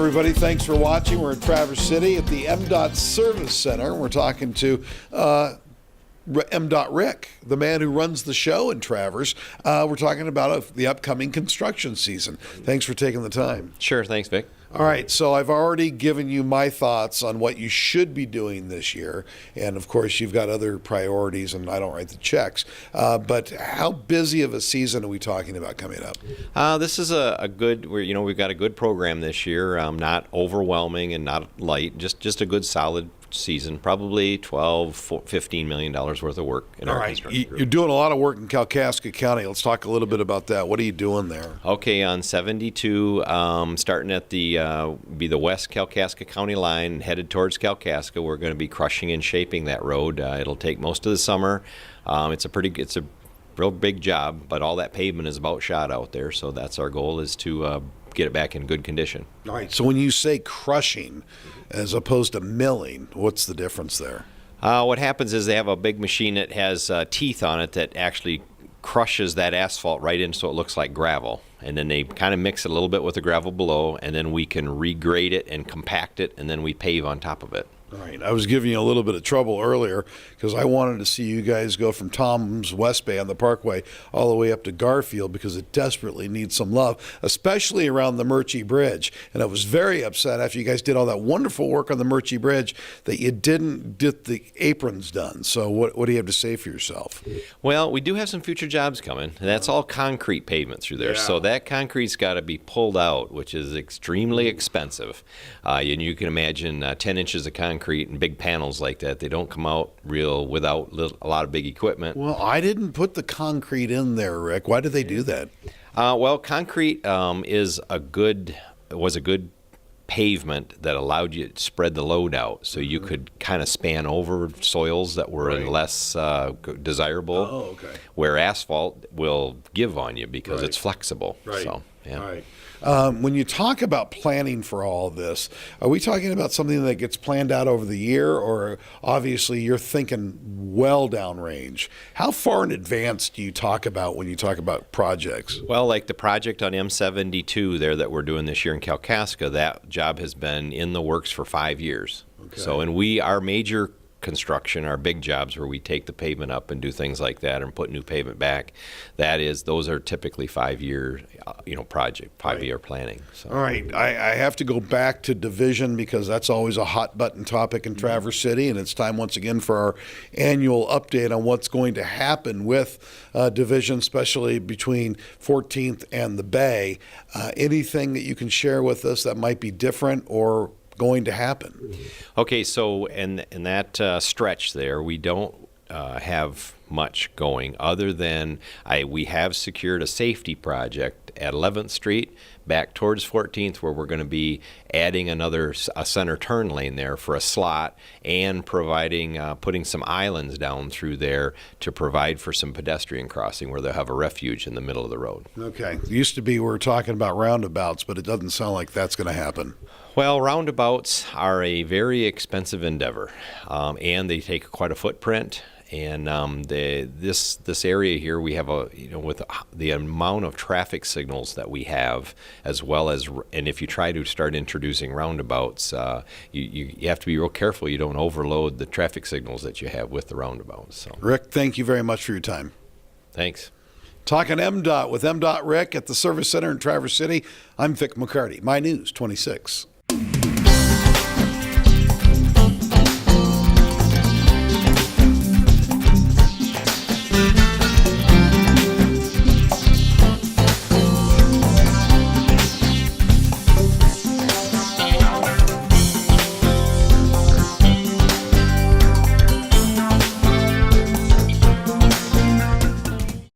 everybody. Thanks for watching. We're in Traverse City at the MDOT Service Center. We're talking to MDOT Rick, the man who runs the show in Traverse. We're talking about the upcoming construction season. Thanks for taking the time. Sure. Thanks, Vic. All right, so I've already given you my thoughts on what you should be doing this year. And, of course, you've got other priorities, and I don't write the checks. But how busy of a season are we talking about coming up? This is a good, we've got a good program this year, not overwhelming and not light, just a good solid season, probably $15 million worth of work in our construction group. You're doing a lot of work in Kalkaska County. Let's talk a little bit about that. What are you doing there? Okay, on 72, starting at the west Kalkaska County line, headed towards Kalkaska, we're going to be crushing and shaping that road. It'll take most of the summer. It's a real big job, but all that pavement is about shot out there, so that's our goal, is to get it back in good condition. All right, so when you say crushing as opposed to milling, what's the difference there? What happens is they have a big machine that has teeth on it that actually crushes that asphalt right in so it looks like gravel. And then they kind of mix it a little bit with the gravel below, and then we can regrade it and compact it, and then we pave on top of it. All right. I was giving you a little bit of trouble earlier because I wanted to see you guys go from Tom's West Bay on the Parkway all the way up to Garfield because it desperately needs some love, especially around the Murchie Bridge. And I was very upset after you guys did all that wonderful work on the Murchie Bridge that you didn't get the aprons done. So what do you have to say for yourself? Well, we do have some future jobs coming. That's all concrete pavement through there. Yeah. So that concrete's got to be pulled out, which is extremely expensive. And you can imagine 10 inches of concrete and big panels like that, they don't come out real without a lot of big equipment. Well, I didn't put the concrete in there, Rick. Why did they do that? Well, concrete was a good pavement that allowed you to spread the load out, so you could kind of span over soils that were less desirable. Oh, okay. Where asphalt will give on you because it's flexible. Right. So, yeah. Right. When you talk about planning for all this, are we talking about something that gets planned out over the year, or obviously you're thinking well downrange? How far in advance do you talk about when you talk about projects? Well, like the project on M72 there that we're doing this year in Kalkaska, that job has been in the works for 5 years. Okay. So, and our major construction, our big jobs where we take the pavement up and do things like that and put new pavement back, those are typically 5-year project, 5-year planning. So. All right, I have to go back to division because that's always a hot button topic in Traverse City, and it's time once again for our annual update on what's going to happen with division, especially between 14th and the Bay. Anything that you can share with us that might be different or going to happen? Okay, so in that stretch there, we don't have much going other than we have secured a safety project at 11th Street back towards 14th, where we're going to be adding a center turn lane there for a slot and providing putting some islands down through there to provide for some pedestrian crossing where they'll have a refuge in the middle of the road. Okay. It used to be we were talking about roundabouts, but it doesn't sound like that's going to happen. Well, roundabouts are a very expensive endeavor, and they take quite a footprint. And this area here, we have with the amount of traffic signals that we have, as well as, and if you try to start introducing roundabouts, you have to be real careful you don't overload the traffic signals that you have with the roundabouts. So. Rick, thank you very much for your time. Thanks. Talking MDOT with MDOT Rick at the Service Center in Traverse City. I'm Vic McCarty, My News 26.